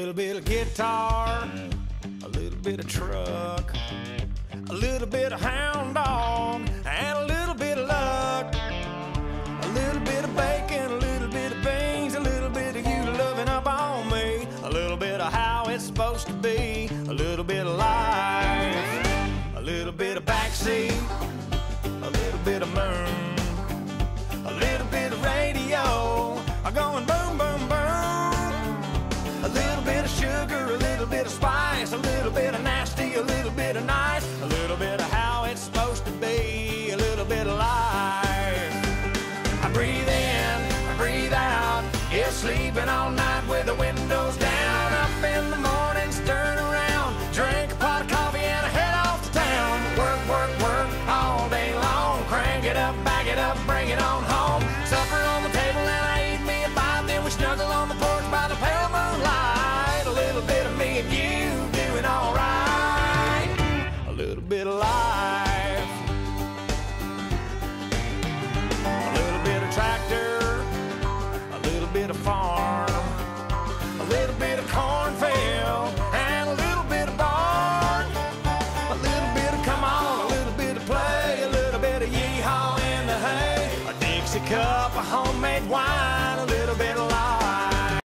little bit of guitar, a little bit of truck, a little bit of hound dog, and a little bit of luck. A little bit of bacon, a little bit of beans, a little bit of you loving up on me, a little bit of how it's supposed to be, a little bit of life, a little bit of backseat, a little bit of moon, a little bit of radio, going boom, boom, boom. A little bit of sugar, a little bit of spice, a little bit of nasty, a little bit of nice, a little bit of how it's supposed to be, a little bit of life. I breathe in, I breathe out, yeah, sleeping all night with the windows down. Up in the morning, stirring around, drink a pot of coffee and I head off to town. Work, work, work all day long, crank it up, back it up, bring it on home. Supper on the table and I eat me a bite, then we snuggle on the porch by the pale moonlight. A little bit of me and you doing all right, a little bit of life.